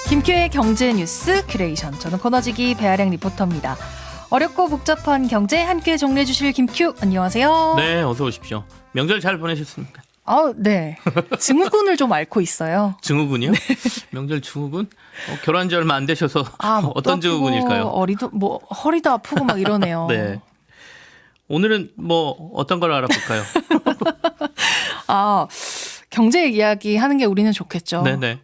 김큐의 경제 뉴스 큐레이션. 저는 코너지기 배아량 리포터입니다. 어렵고 복잡한 경제 함께 정리해 주실 김큐, 안녕하세요. 네, 어서 오십시오. 명절 잘 보내셨습니까? 네. 증후군을 좀 앓고 있어요. 증후군이요? 네. 명절 증후군? 결혼한 지 얼마 안 되셔서 어떤 증후군일까요? 허리도 아프고 막 이러네요. 네. 오늘은 어떤 걸 알아볼까요? 경제 이야기 하는 게 우리는 좋겠죠. 네네.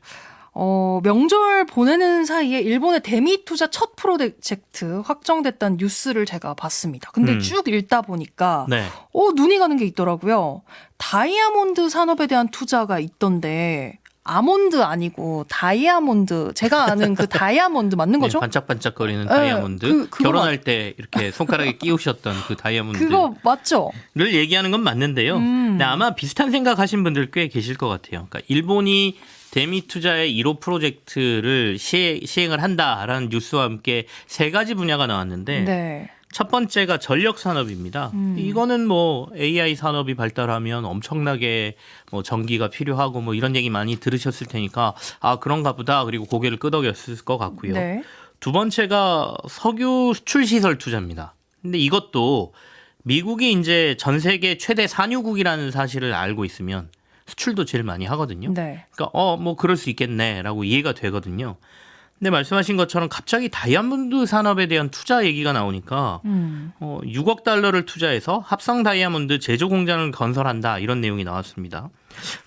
명절 보내는 사이에 일본의 대미 투자 첫 프로젝트 확정됐다는 뉴스를 제가 봤습니다. 근데 쭉 읽다 보니까 네. 눈이 가는 게 있더라고요. 다이아몬드 산업에 대한 투자가 있던데, 아몬드 아니고 다이아몬드, 제가 아는 그 다이아몬드 맞는 거죠? 네, 반짝반짝거리는 다이아몬드. 결혼할 때 이렇게 손가락에 끼우셨던 그 다이아몬드. 그거 맞죠? 를 얘기하는 건 맞는데요. 근데 아마 비슷한 생각하신 분들 꽤 계실 것 같아요. 그러니까 일본이 대미 투자의 1호 프로젝트를 시행을 한다라는 뉴스와 함께 세 가지 분야가 나왔는데 네. 첫 번째가 전력 산업입니다. 이거는 AI 산업이 발달하면 엄청나게 전기가 필요하고 이런 얘기 많이 들으셨을 테니까 그런가 보다, 그리고 고개를 끄덕였을 것 같고요. 네. 두 번째가 석유 수출 시설 투자입니다. 근데 이것도 미국이 이제 전 세계 최대 산유국이라는 사실을 알고 있으면 수출도 제일 많이 하거든요. 네. 그러니까 그럴 수 있겠네라고 이해가 되거든요. 근데 말씀하신 것처럼 갑자기 다이아몬드 산업에 대한 투자 얘기가 나오니까 6억 달러를 투자해서 합성 다이아몬드 제조 공장을 건설한다, 이런 내용이 나왔습니다.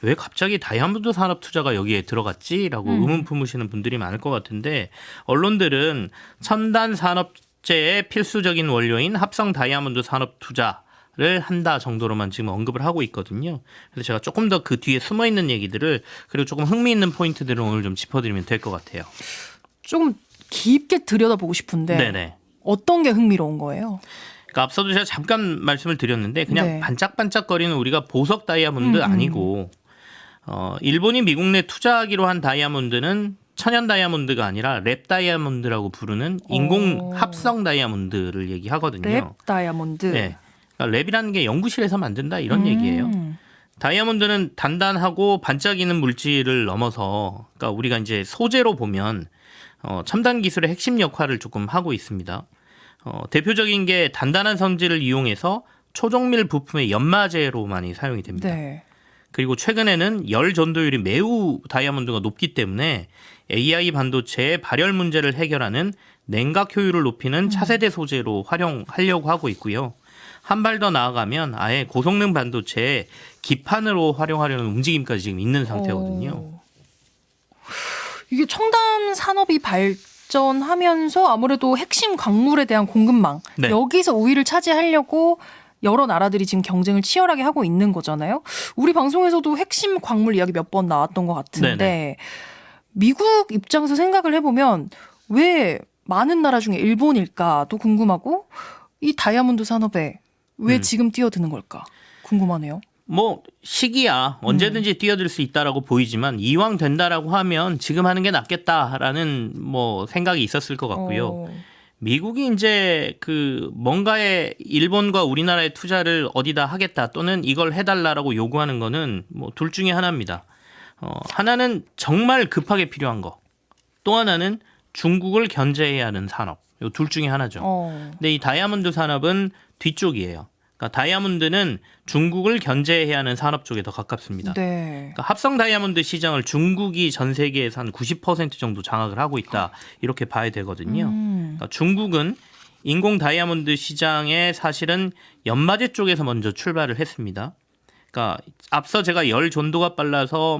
왜 갑자기 다이아몬드 산업 투자가 여기에 들어갔지라고 의문 품으시는 분들이 많을 것 같은데, 언론들은 첨단 산업재의 필수적인 원료인 합성 다이아몬드 산업 투자를 한다 정도로만 지금 언급을 하고 있거든요. 그래서 제가 조금 더 그 뒤에 숨어있는 얘기들을, 그리고 조금 흥미있는 포인트들을 오늘 좀 짚어드리면 될 것 같아요. 조금 깊게 들여다보고 싶은데 네네. 어떤 게 흥미로운 거예요? 그러니까 앞서도 제가 잠깐 말씀을 드렸는데, 그냥 반짝반짝거리는 우리가 보석 다이아몬드 아니고 일본이 미국 내 투자하기로 한 다이아몬드는 천연 다이아몬드가 아니라 랩 다이아몬드라고 부르는 인공 합성 다이아몬드를 얘기하거든요. 랩 다이아몬드. 네. 그러니까 랩이라는 게 연구실에서 만든다, 이런 얘기예요. 다이아몬드는 단단하고 반짝이는 물질을 넘어서, 그러니까 우리가 이제 소재로 보면 첨단 기술의 핵심 역할을 조금 하고 있습니다. 대표적인 게 단단한 성질을 이용해서 초정밀 부품의 연마제로 많이 사용이 됩니다. 네. 그리고 최근에는 열 전도율이 매우 다이아몬드가 높기 때문에 AI 반도체의 발열 문제를 해결하는 냉각 효율을 높이는 차세대 소재로 활용하려고 하고 있고요. 한 발 더 나아가면 아예 고성능 반도체의 기판으로 활용하려는 움직임까지 지금 있는 상태거든요. 이게 첨단 산업이 발전하면서 아무래도 핵심 광물에 대한 공급망, 네. 여기서 우위를 차지하려고 여러 나라들이 지금 경쟁을 치열하게 하고 있는 거잖아요. 우리 방송에서도 핵심 광물 이야기 몇 번 나왔던 것 같은데, 네네. 미국 입장에서 생각을 해보면 왜 많은 나라 중에 일본일까도 궁금하고, 이 다이아몬드 산업에 왜 지금 뛰어드는 걸까 궁금하네요. 시기야 언제든지 뛰어들 수 있다라고 보이지만, 이왕 된다라고 하면 지금 하는 게 낫겠다라는 생각이 있었을 것 같고요. 미국이 이제 뭔가에 일본과 우리나라의 투자를 어디다 하겠다, 또는 이걸 해달라라고 요구하는 거는 둘 중에 하나입니다. 하나는 정말 급하게 필요한 거, 또 하나는 중국을 견제해야 하는 산업. 이 둘 중에 하나죠. 근데 이 다이아몬드 산업은 뒤쪽이에요. 그러니까 다이아몬드는 중국을 견제해야 하는 산업 쪽에 더 가깝습니다. 네. 그러니까 합성 다이아몬드 시장을 중국이 전 세계에서 한 90% 정도 장악을 하고 있다, 이렇게 봐야 되거든요. 그러니까 중국은 인공 다이아몬드 시장에 사실은 연마제 쪽에서 먼저 출발을 했습니다. 그러니까 앞서 제가 열 전도가 빨라서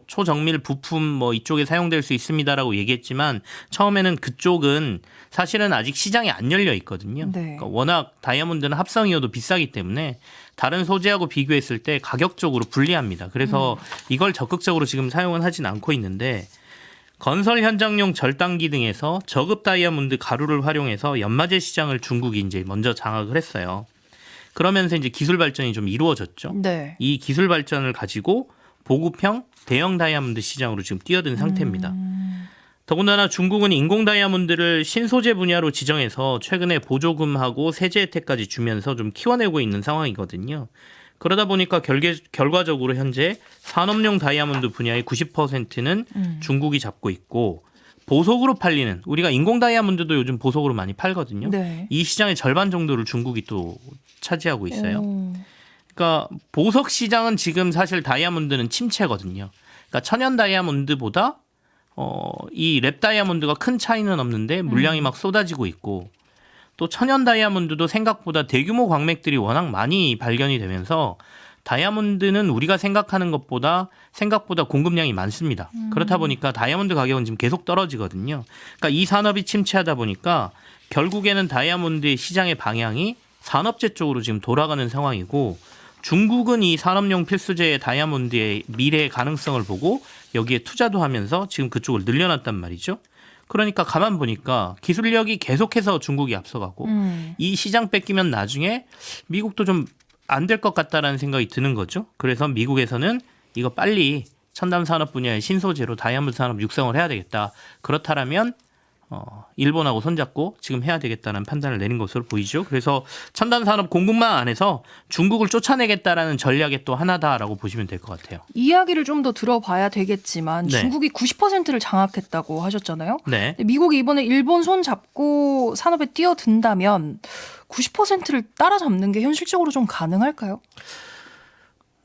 초정밀 부품 이쪽에 사용될 수 있습니다라고 얘기했지만, 처음에는 그쪽은 사실은 아직 시장이 안 열려 있거든요. 네. 그러니까 워낙 다이아몬드는 합성이어도 비싸기 때문에 다른 소재하고 비교했을 때 가격적으로 불리합니다. 그래서 이걸 적극적으로 지금 사용은 하진 않고 있는데, 건설 현장용 절단기 등에서 저급 다이아몬드 가루를 활용해서 연마제 시장을 중국이 이제 먼저 장악을 했어요. 그러면서 이제 기술 발전이 좀 이루어졌죠. 네. 이 기술 발전을 가지고 보급형 대형 다이아몬드 시장으로 지금 뛰어든 상태입니다. 더군다나 중국은 인공 다이아몬드를 신소재 분야로 지정해서 최근에 보조금하고 세제 혜택까지 주면서 좀 키워내고 있는 상황이거든요. 그러다 보니까 결과적으로 현재 산업용 다이아몬드 분야의 90%는 중국이 잡고 있고, 보석으로 팔리는 우리가 인공 다이아몬드도 요즘 보석으로 많이 팔거든요. 네. 이 시장의 절반 정도를 중국이 또 차지하고 있어요. 오. 그러니까 보석 시장은 지금 사실 다이아몬드는 침체거든요. 그러니까 천연 다이아몬드보다 이 랩 다이아몬드가 큰 차이는 없는데 물량이 막 쏟아지고 있고 또 천연 다이아몬드도 생각보다 대규모 광맥들이 워낙 많이 발견이 되면서 다이아몬드는 우리가 생각하는 것보다 생각보다 공급량이 많습니다. 그렇다 보니까 다이아몬드 가격은 지금 계속 떨어지거든요. 그러니까 이 산업이 침체하다 보니까 결국에는 다이아몬드의 시장의 방향이 산업재 쪽으로 지금 돌아가는 상황이고 중국은 이 산업용 필수재의 다이아몬드의 미래의 가능성을 보고 여기에 투자도 하면서 지금 그쪽을 늘려놨단 말이죠. 그러니까 가만 보니까 기술력이 계속해서 중국이 앞서가고 이 시장 뺏기면 나중에 미국도 좀 안 될 것 같다라는 생각이 드는 거죠. 그래서 미국에서는 이거 빨리 첨단 산업 분야의 신소재로 다이아몬드 산업 육성을 해야 되겠다. 그렇다면 일본하고 손잡고 지금 해야 되겠다는 판단을 내린 것으로 보이죠. 그래서 첨단 산업 공급망 안에서 중국을 쫓아내겠다라는 전략의 또 하나다라고 보시면 될 것 같아요. 이야기를 좀 더 들어봐야 되겠지만 네. 중국이 90%를 장악했다고 하셨잖아요. 네. 미국이 이번에 일본 손 잡고 산업에 뛰어든다면 90%를 따라잡는 게 현실적으로 좀 가능할까요?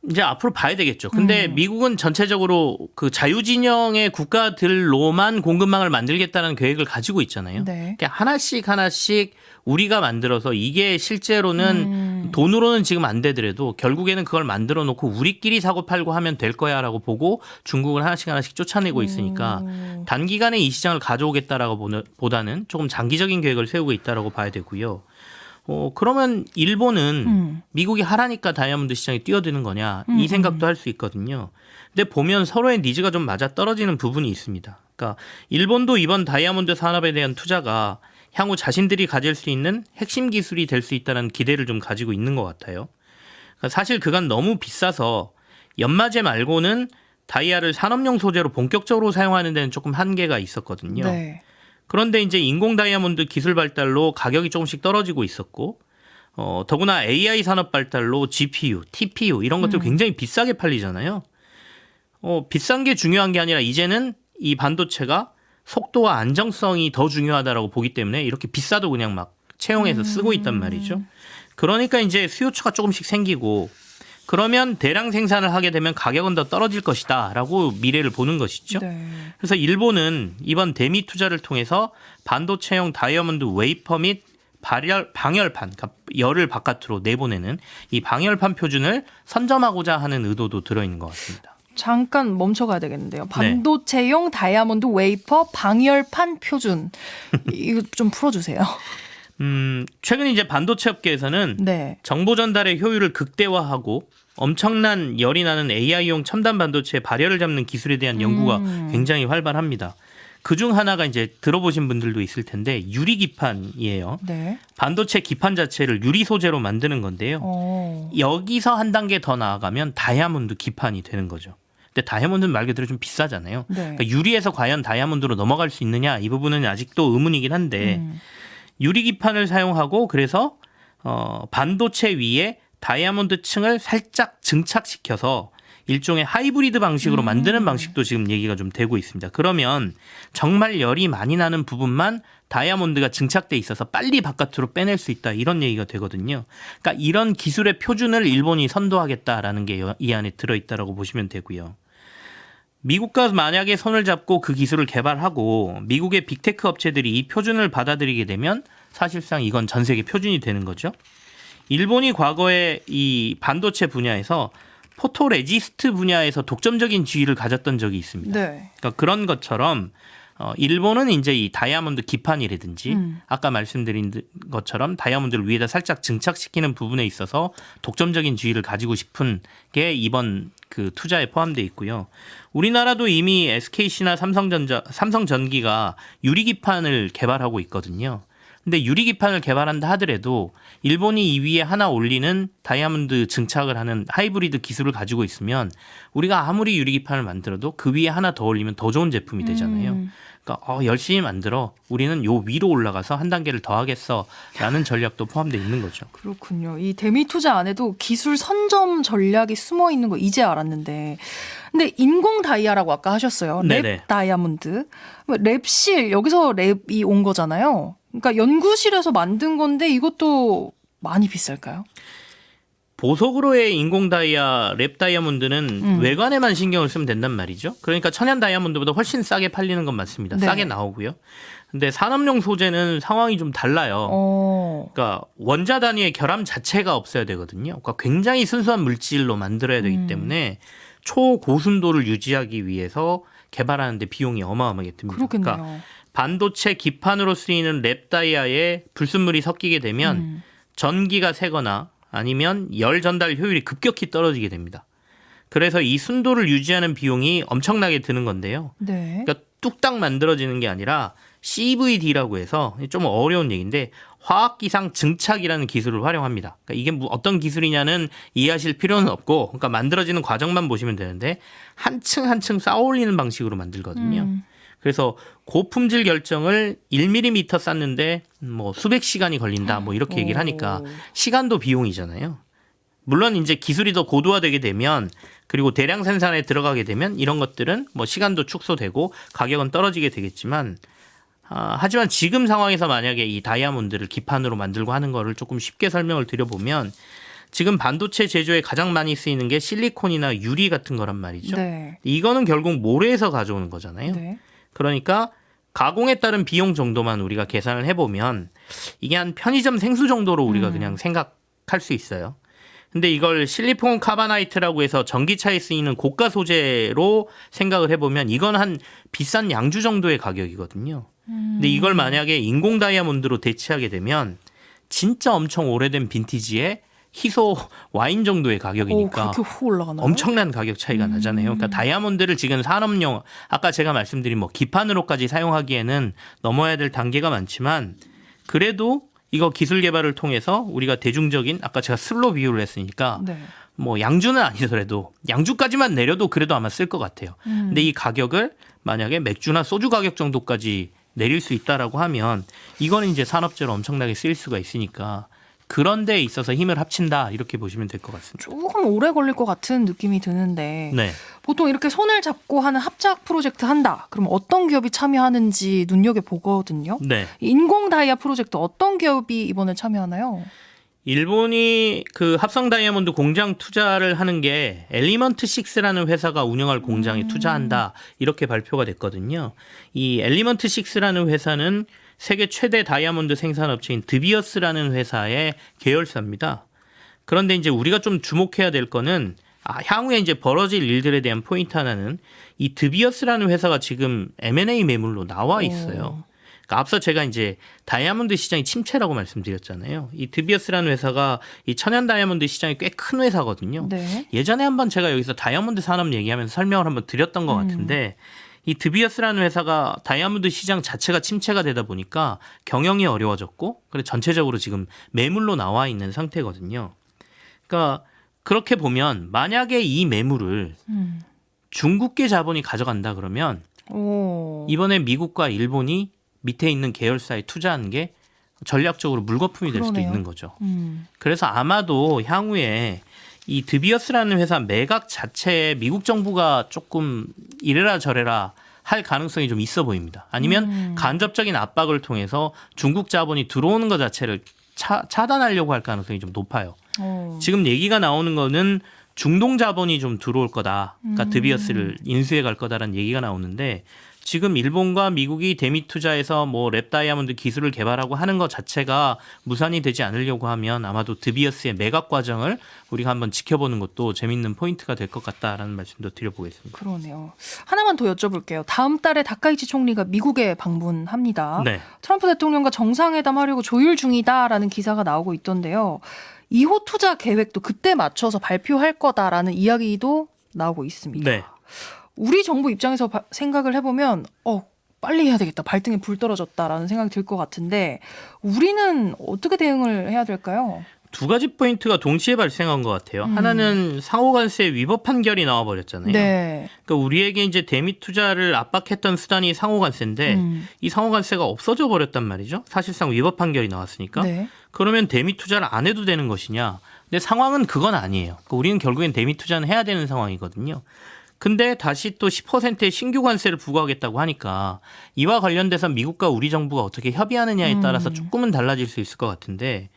이제 앞으로 봐야 되겠죠. 근데 미국은 전체적으로 그 자유진영의 국가들로만 공급망을 만들겠다는 계획을 가지고 있잖아요. 네. 그러니까 하나씩 우리가 만들어서 이게 실제로는 돈으로는 지금 안 되더라도 결국에는 그걸 만들어 놓고 우리끼리 사고 팔고 하면 될 거야라고 보고 중국을 하나씩 쫓아내고 있으니까 단기간에 이 시장을 가져오겠다라고 보다는 조금 장기적인 계획을 세우고 있다라고 봐야 되고요. 그러면 일본은 미국이 하라니까 다이아몬드 시장에 뛰어드는 거냐 이 생각도 할 수 있거든요. 근데 보면 서로의 니즈가 좀 맞아 떨어지는 부분이 있습니다. 그러니까 일본도 이번 다이아몬드 산업에 대한 투자가 향후 자신들이 가질 수 있는 핵심 기술이 될 수 있다는 기대를 좀 가지고 있는 것 같아요. 그러니까 사실 그간 너무 비싸서 연마제 말고는 다이아를 산업용 소재로 본격적으로 사용하는 데는 조금 한계가 있었거든요. 네. 그런데 이제 인공 다이아몬드 기술 발달로 가격이 조금씩 떨어지고 있었고 더구나 AI 산업 발달로 GPU, TPU 이런 것들 굉장히 비싸게 팔리잖아요. 비싼 게 중요한 게 아니라 이제는 이 반도체가 속도와 안정성이 더 중요하다라고 보기 때문에 이렇게 비싸도 그냥 막 채용해서 쓰고 있단 말이죠. 그러니까 이제 수요처가 조금씩 생기고 그러면 대량 생산을 하게 되면 가격은 더 떨어질 것이다라고 미래를 보는 것이죠. 네. 그래서 일본은 이번 대미 투자를 통해서 반도체용 다이아몬드 웨이퍼 및 방열판, 그러니까 열을 바깥으로 내보내는 이 방열판 표준을 선점하고자 하는 의도도 들어있는 것 같습니다. 잠깐 멈춰가야 되겠는데요. 반도체용 다이아몬드 웨이퍼 방열판 표준. 이거 좀 풀어주세요. 최근 이제 반도체 업계에서는 네. 정보 전달의 효율을 극대화하고 엄청난 열이 나는 AI용 첨단 반도체의 발열을 잡는 기술에 대한 연구가 굉장히 활발합니다. 그중 하나가 이제 들어보신 분들도 있을 텐데 유리 기판이에요. 네. 반도체 기판 자체를 유리 소재로 만드는 건데요. 여기서 한 단계 더 나아가면 다이아몬드 기판이 되는 거죠. 근데 다이아몬드는 말 그대로 좀 비싸잖아요. 네. 그러니까 유리에서 과연 다이아몬드로 넘어갈 수 있느냐 이 부분은 아직도 의문이긴 한데 유리 기판을 사용하고 그래서 반도체 위에 다이아몬드 층을 살짝 증착시켜서 일종의 하이브리드 방식으로 만드는 방식도 지금 얘기가 좀 되고 있습니다. 그러면 정말 열이 많이 나는 부분만 다이아몬드가 증착돼 있어서 빨리 바깥으로 빼낼 수 있다 이런 얘기가 되거든요. 그러니까 이런 기술의 표준을 일본이 선도하겠다라는 게 이 안에 들어있다라고 보시면 되고요. 미국과 만약에 손을 잡고 그 기술을 개발하고 미국의 빅테크 업체들이 이 표준을 받아들이게 되면 사실상 이건 전 세계 표준이 되는 거죠. 일본이 과거에 이 반도체 분야에서 포토레지스트 분야에서 독점적인 지위를 가졌던 적이 있습니다. 네. 그러니까 그런 것처럼 일본은 이제 이 다이아몬드 기판이라든지 아까 말씀드린 것처럼 다이아몬드를 위에다 살짝 증착시키는 부분에 있어서 독점적인 지위를 가지고 싶은 게 이번 그 투자에 포함되어 있고요. 우리나라도 이미 SKC나 삼성전기가 유리 기판을 개발하고 있거든요. 근데 유리기판을 개발한다 하더라도 일본이 이 위에 하나 올리는 다이아몬드 증착을 하는 하이브리드 기술을 가지고 있으면 우리가 아무리 유리기판을 만들어도 그 위에 하나 더 올리면 더 좋은 제품이 되잖아요. 그러니까 열심히 만들어 우리는 요 위로 올라가서 한 단계를 더 하겠어라는 전략도 포함되어 있는 거죠. 그렇군요. 이 대미 투자 안에도 기술 선점 전략이 숨어 있는 거 이제 알았는데, 근데 인공 다이아라고 아까 하셨어요. 랩 네네. 다이아몬드, 랩실 여기서 랩이 온 거잖아요. 그러니까 연구실에서 만든 건데 이것도 많이 비쌀까요? 보석으로의 인공 다이아, 랩 다이아몬드는 외관에만 신경을 쓰면 된단 말이죠. 그러니까 천연 다이아몬드보다 훨씬 싸게 팔리는 건 맞습니다. 네. 싸게 나오고요. 근데 산업용 소재는 상황이 좀 달라요. 그러니까 원자 단위의 결함 자체가 없어야 되거든요. 그러니까 굉장히 순수한 물질로 만들어야 되기 때문에 초고순도를 유지하기 위해서 개발하는데 비용이 어마어마하게 듭니다. 그렇겠네요. 그러니까 반도체 기판으로 쓰이는 랩 다이아에 불순물이 섞이게 되면 전기가 새거나 아니면 열 전달 효율이 급격히 떨어지게 됩니다. 그래서 이 순도를 유지하는 비용이 엄청나게 드는 건데요. 네. 그러니까 뚝딱 만들어지는 게 아니라 CVD라고 해서 좀 어려운 얘기인데 화학기상 증착이라는 기술을 활용합니다. 그러니까 이게 어떤 기술이냐는 이해하실 필요는 없고, 그러니까 만들어지는 과정만 보시면 되는데 한 층 한 층 쌓아 올리는 방식으로 만들거든요. 그래서 고품질 결정을 1mm 쌓는데 뭐 수백 시간이 걸린다 뭐 이렇게 얘기를 하니까 시간도 비용이잖아요. 물론 이제 기술이 더 고도화되게 되면 그리고 대량 생산에 들어가게 되면 이런 것들은 뭐 시간도 축소되고 가격은 떨어지게 되겠지만 하지만 지금 상황에서 만약에 이 다이아몬드를 기판으로 만들고 하는 거를 조금 쉽게 설명을 드려보면 지금 반도체 제조에 가장 많이 쓰이는 게 실리콘이나 유리 같은 거란 말이죠. 네. 이거는 결국 모래에서 가져오는 거잖아요. 네. 그러니까 가공에 따른 비용 정도만 우리가 계산을 해보면 이게 한 편의점 생수 정도로 우리가 그냥 생각할 수 있어요. 근데 이걸 실리콘 카바나이트라고 해서 전기차에 쓰이는 고가 소재로 생각을 해보면 이건 한 비싼 양주 정도의 가격이거든요. 근데 이걸 만약에 인공 다이아몬드로 대체하게 되면 진짜 엄청 오래된 빈티지의 희소 와인 정도의 가격이니까 그렇게 훅 올라가나요? 엄청난 가격 차이가 나잖아요. 그러니까 다이아몬드를 지금 산업용, 아까 제가 말씀드린 뭐 기판으로까지 사용하기에는 넘어야 될 단계가 많지만 그래도 이거 기술 개발을 통해서 우리가 대중적인, 아까 제가 술로 비유를 했으니까 네. 뭐 양주는 아니더라도 양주까지만 내려도 그래도 아마 쓸 것 같아요. 근데 이 가격을 만약에 맥주나 소주 가격 정도까지 내릴 수 있다라고 하면 이거는 이제 산업재로 엄청나게 쓰일 수가 있으니까 그런 데에 있어서 힘을 합친다 이렇게 보시면 될 것 같습니다. 조금 오래 걸릴 것 같은 느낌이 드는데 네. 보통 이렇게 손을 잡고 하는 합작 프로젝트 한다. 그럼 어떤 기업이 참여하는지 눈여겨보거든요. 네. 인공 다이아 프로젝트 어떤 기업이 이번에 참여하나요? 일본이 그 합성 다이아몬드 공장 투자를 하는 게 엘리먼트 6라는 회사가 운영할 공장에 투자한다 이렇게 발표가 됐거든요. 이 엘리먼트 6라는 회사는 세계 최대 다이아몬드 생산업체인 드비어스라는 회사의 계열사입니다. 그런데 이제 우리가 좀 주목해야 될 거는 향후에 이제 벌어질 일들에 대한 포인트 하나는 이 드비어스라는 회사가 지금 M&A 매물로 나와 있어요. 그러니까 앞서 제가 이제 다이아몬드 시장이 침체라고 말씀드렸잖아요. 이 드비어스라는 회사가 이 천연 다이아몬드 시장이 꽤 큰 회사거든요. 네. 예전에 한번 제가 여기서 다이아몬드 산업 얘기하면서 설명을 한번 드렸던 것 같은데 이 드비어스라는 회사가 다이아몬드 시장 자체가 침체가 되다 보니까 경영이 어려워졌고 그래 전체적으로 지금 매물로 나와 있는 상태거든요. 그러니까 그렇게 보면 만약에 이 매물을 중국계 자본이 가져간다 그러면 이번에 미국과 일본이 밑에 있는 계열사에 투자하는 게 전략적으로 물거품이 될 수도 그러네요. 있는 거죠. 그래서 아마도 향후에 이 드비어스라는 회사 매각 자체에 미국 정부가 조금 이래라 저래라 할 가능성이 좀 있어 보입니다. 아니면 간접적인 압박을 통해서 중국 자본이 들어오는 것 자체를 차단하려고 할 가능성이 좀 높아요. 지금 얘기가 나오는 거는 중동 자본이 좀 들어올 거다. 그러니까 드비어스를 인수해 갈 거다라는 얘기가 나오는데 지금 일본과 미국이 대미 투자해서 뭐 랩 다이아몬드 기술을 개발하고 하는 것 자체가 무산이 되지 않으려고 하면 아마도 드비어스의 매각 과정을 우리가 한번 지켜보는 것도 재밌는 포인트가 될 것 같다라는 말씀도 드려보겠습니다. 그러네요. 하나만 더 여쭤볼게요. 다음 달에 다카이치 총리가 미국에 방문합니다. 네. 트럼프 대통령과 정상회담 하려고 조율 중이다라는 기사가 나오고 있던데요. 2호 투자 계획도 그때 맞춰서 발표할 거다라는 이야기도 나오고 있습니다. 네. 우리 정부 입장에서 생각을 해보면 빨리 해야 되겠다. 발등에 불 떨어졌다라는 생각이 들 것 같은데 우리는 어떻게 대응을 해야 될까요? 두 가지 포인트가 동시에 발생한 것 같아요. 하나는 상호관세 위법 판결이 나와버렸잖아요. 네. 그러니까 우리에게 이제 대미 투자를 압박했던 수단이 상호관세인데 이 상호관세가 없어져 버렸단 말이죠. 사실상 위법 판결이 나왔으니까. 네. 그러면 대미 투자를 안 해도 되는 것이냐? 근데 상황은 그건 아니에요. 그러니까 우리는 결국엔 대미 투자는 해야 되는 상황이거든요. 근데 다시 또 10%의 신규 관세를 부과하겠다고 하니까 이와 관련돼서 미국과 우리 정부가 어떻게 협의하느냐에 따라서 조금은 달라질 수 있을 것 같은데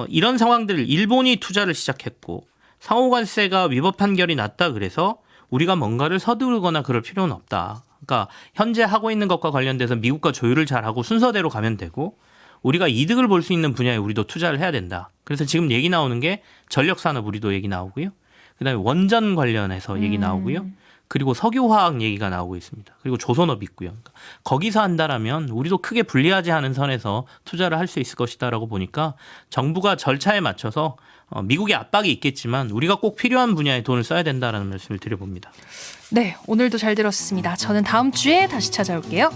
이런 상황들을 일본이 투자를 시작했고 상호관세가 위법 판결이 났다 그래서 우리가 뭔가를 서두르거나 그럴 필요는 없다. 그러니까 현재 하고 있는 것과 관련돼서 미국과 조율을 잘하고 순서대로 가면 되고 우리가 이득을 볼 수 있는 분야에 우리도 투자를 해야 된다. 그래서 지금 얘기 나오는 게 전력산업 우리도 얘기 나오고요. 그다음에 원전 관련해서 얘기 나오고요. 그리고 석유화학 얘기가 나오고 있습니다. 그리고 조선업 있고요. 그러니까 거기서 한다라면 우리도 크게 불리하지 않은 선에서 투자를 할 수 있을 것이다라고 보니까 정부가 절차에 맞춰서 미국의 압박이 있겠지만 우리가 꼭 필요한 분야에 돈을 써야 된다라는 말씀을 드려봅니다. 네, 오늘도 잘 들었습니다. 저는 다음 주에 다시 찾아올게요.